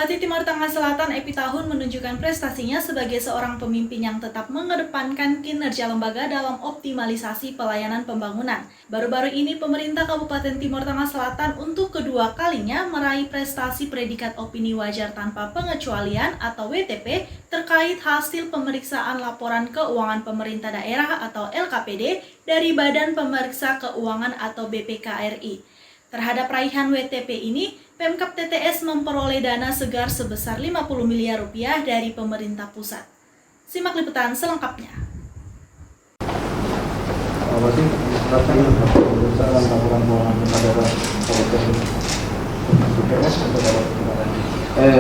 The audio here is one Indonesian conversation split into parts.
Bupati Timur Tengah Selatan Epi Tahun menunjukkan prestasinya sebagai seorang pemimpin yang tetap mengedepankan kinerja lembaga dalam optimalisasi pelayanan pembangunan. Baru-baru ini pemerintah Kabupaten Timur Tengah Selatan untuk kedua kalinya meraih prestasi predikat opini wajar tanpa pengecualian atau WTP terkait hasil pemeriksaan laporan keuangan pemerintah daerah atau LKPD dari Badan Pemeriksa Keuangan atau BPK-RI. Terhadap raihan WTP ini, Pemkab TTS memperoleh dana segar sebesar 50 miliar rupiah dari pemerintah pusat. Simak liputan selengkapnya. Apa sih laporan keuangan daerah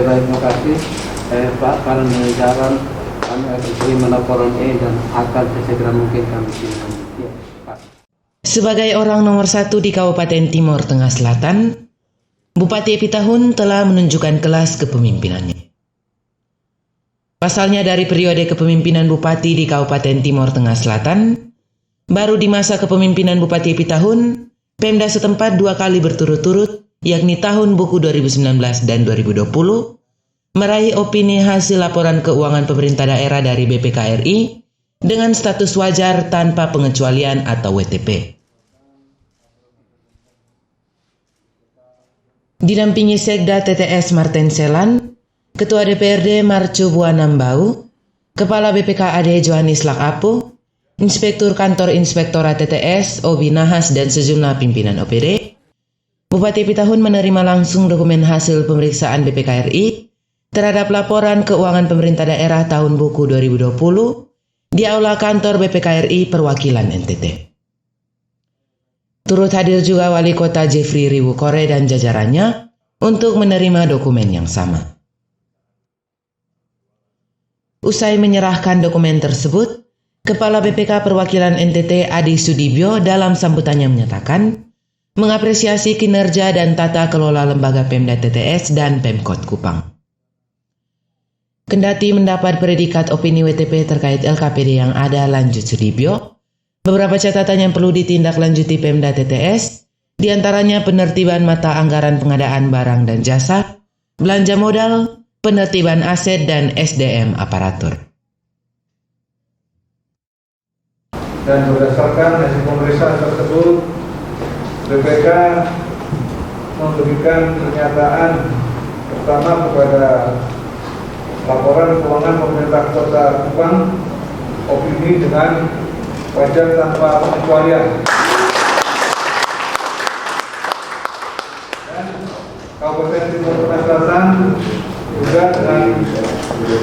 baik, terima kasih Pak karena jalan kami akan terima laporan dan akan sesegera mungkin kami tindak. Ya, Pak. Sebagai orang nomor 1 di Kabupaten Timur Tengah Selatan, Bupati Epi Tahun telah menunjukkan kelas kepemimpinannya. Pasalnya dari periode kepemimpinan Bupati di Kabupaten Timur Tengah Selatan, baru di masa kepemimpinan Bupati Epi Tahun, Pemda setempat 2 kali berturut-turut, yakni tahun buku 2019 dan 2020, meraih opini hasil laporan keuangan pemerintah daerah dari BPK-RI dengan status wajar tanpa pengecualian atau WTP. Didampingi Sekda TTS Marten Selan, Ketua DPRD Marcu Buanambau, Kepala BPKAD Johanis Lakapu, Inspektur Kantor Inspektorat TTS Obi Nahas dan sejumlah pimpinan OPD, Bupati Epi Tahun menerima langsung dokumen hasil pemeriksaan BPK-RI terhadap laporan keuangan pemerintah daerah tahun buku 2020 di Aula Kantor BPK-RI Perwakilan NTT. Turut hadir juga Wali Kota Jeffrey Riwukore dan jajarannya untuk menerima dokumen yang sama. Usai menyerahkan dokumen tersebut, Kepala BPK Perwakilan NTT Adi Sudibyo dalam sambutannya menyatakan mengapresiasi kinerja dan tata kelola lembaga Pemda TTS dan Pemkot Kupang. Kendati mendapat predikat opini WTP terkait LKPD yang ada, lanjut Sudibyo, beberapa catatan yang perlu ditindaklanjuti Pemda TTS, diantaranya penertiban mata anggaran pengadaan barang dan jasa, belanja modal, penertiban aset, dan SDM aparatur. Dan berdasarkan hasil pemeriksaan tersebut, BPK memberikan pernyataan pertama kepada laporan keuangan pemerintah Kota Kupang, opini dengan wajar tanpa pengecualian. Dan Kabupaten Timur Tengah Selatan juga dengan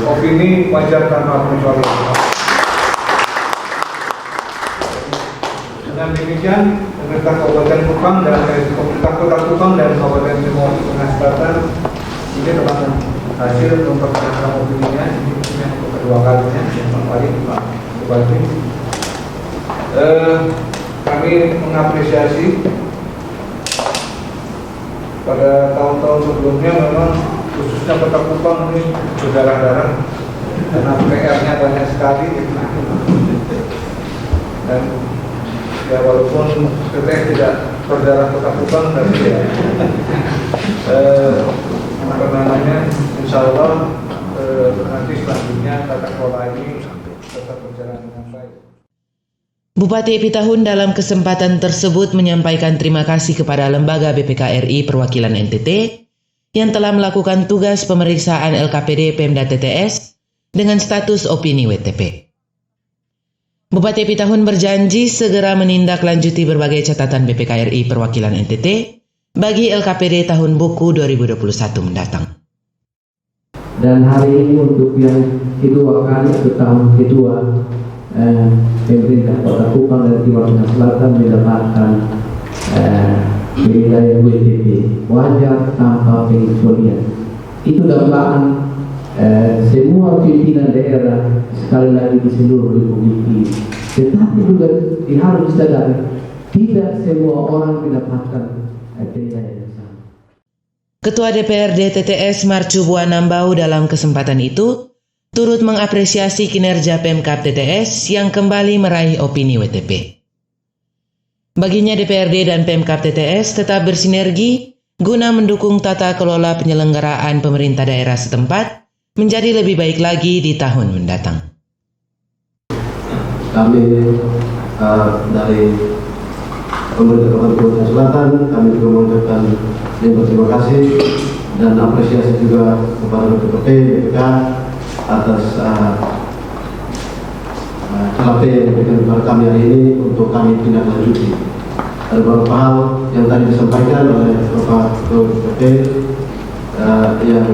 opini wajar tanpa pengecualian. Dengan demikian, pemerintah Kabupaten Kupang dan pemerintah Kota Kupang dan Kabupaten Timur Tengah Selatan ini telah hasil memperkenalkan opininya, ini yang kedua kalinya, yang paling Pak Bupati. Kami mengapresiasi pada tahun-tahun sebelumnya memang khususnya Kota Kupang ini berdarah-darah karena PR-nya banyak sekali dan ya walaupun TTS tidak berdarah Kota Kupang tapi ya insya Allah nanti selanjutnya tata kelola ini tetap berjalan dengan baik. Bupati Epi Tahun dalam kesempatan tersebut menyampaikan terima kasih kepada lembaga BPK-RI Perwakilan NTT yang telah melakukan tugas pemeriksaan LKPD Pemda TTS dengan status opini WTP. Bupati Epi Tahun berjanji segera menindaklanjuti berbagai catatan BPK-RI Perwakilan NTT bagi LKPD tahun buku 2021 mendatang. Dan hari ini untuk yang kedua kali atau tahun kedua, pemerintah Kota Kupang dan Timur Tengah Selatan mendapatkan wilayah WTP wajar tanpa pengecualian. Itu dambaan semua pimpinan daerah sekali lagi di seluruh Republik ini. Tetapi juga harus disadari tidak semua orang mendapatkan penilaian yang sama. Ketua DPRD TTS Marcu Buanambau dalam kesempatan itu turut mengapresiasi kinerja Pemkab TTS yang kembali meraih opini WTP. Baginya DPRD dan Pemkab TTS tetap bersinergi guna mendukung tata kelola penyelenggaraan pemerintah daerah setempat menjadi lebih baik lagi di tahun mendatang. Kami dari pemerintah Kabupaten Timur Selatan, kami juga mengucapkan terima kasih dan apresiasi juga kepada BPP, BPK atas CLP yang diberikan kepada kami hari ini untuk kami tindak lanjuti. Ada beberapa hal yang tadi disampaikan oleh Bapak Ketua BPP yang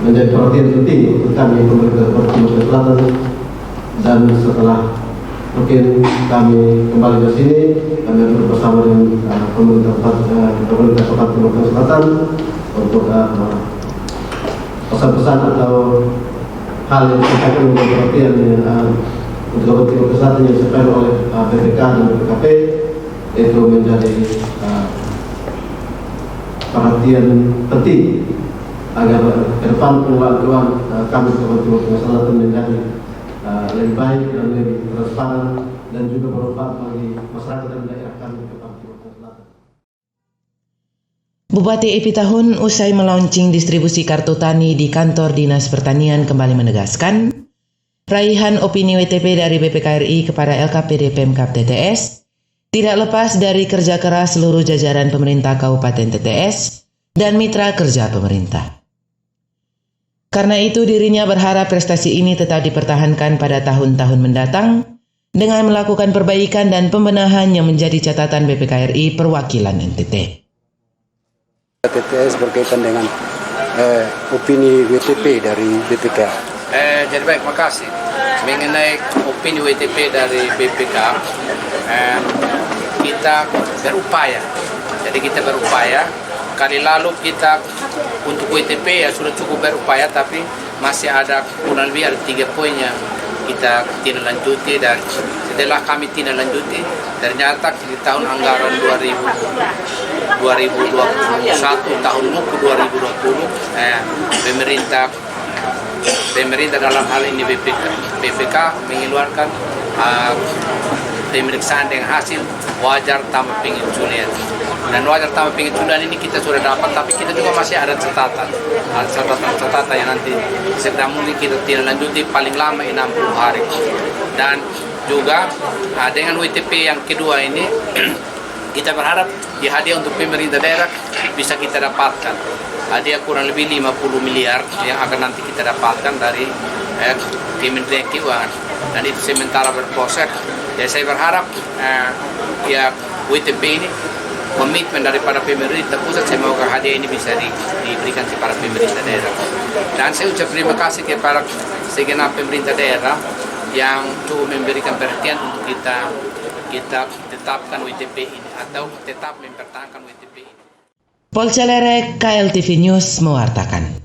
menjadi perhatian penting untuk kami pemerintah Kabupaten Timur Selatan, dan setelah mungkin kami kembali ke sini, kami akan bersama dengan pemerintah Kabupaten Timur Selatan untuk pesan-pesan atau hal yang disampaikan menjadi perhatian untuk Kabupaten Timur Selatan yang disampaikan oleh BPK dan BPKP, itu menjadi perhatian penting agar ke depan pengelolaan keuangan kami di Kabupaten Timur Selatan menjadi lebih baik dan lebih transparan dan juga bermanfaat bagi masyarakat dan daerah kami di Kabupaten Timur Selatan. Bupati Epitahun usai melaunching distribusi kartu tani di kantor Dinas Pertanian kembali menegaskan, raihan opini WTP dari BPKRI kepada LKPD Pemkab TTS tidak lepas dari kerja keras seluruh jajaran pemerintah Kabupaten TTS dan mitra kerja pemerintah. Karena itu dirinya berharap prestasi ini tetap dipertahankan pada tahun-tahun mendatang dengan melakukan perbaikan dan pembenahan yang menjadi catatan BPKRI perwakilan NTT. TTS berkaitan dengan opini WTP dari BPK. Jadi baik, makasih. Mengenai opini WTP dari BPK, kita berupaya. Jadi kita berupaya. Kali lalu kita untuk WTP ya sudah cukup berupaya, tapi masih ada kurang lebih ada 3 poin yang kita tindak lanjuti, dan setelah kami tindak lanjuti ternyata di tahun anggaran 2021 tahun muku 2020 pemerintah dalam hal ini BPK mengeluarkan pemeriksaan dengan hasil wajar tanpa pengecualian. Dan wajar tanpa pengecualian ini kita sudah dapat, tapi kita juga masih ada catatan yang nanti sedang mungkin kita tindak lanjuti paling lama 60 hari. Dan juga dengan WTP yang kedua ini kita berharap di hadiah untuk pemerintah daerah bisa kita dapatkan. Hadiah kurang lebih 50 miliar yang akan nanti kita dapatkan dari Kementerian Keuangan, dan itu sementara berproses. Jadi saya berharap ya WTP ini komitmen daripada pemerintah pusat, semoga hadiah ini bisa diberikan kepada pemerintah daerah. Dan saya ucap terima kasih kepada segenap pemerintah daerah yang cukup memberikan perhatian untuk kita tetapkan WTP ini atau tetap mempertahankan WTP ini. Polcelere KLTV News mewartakan.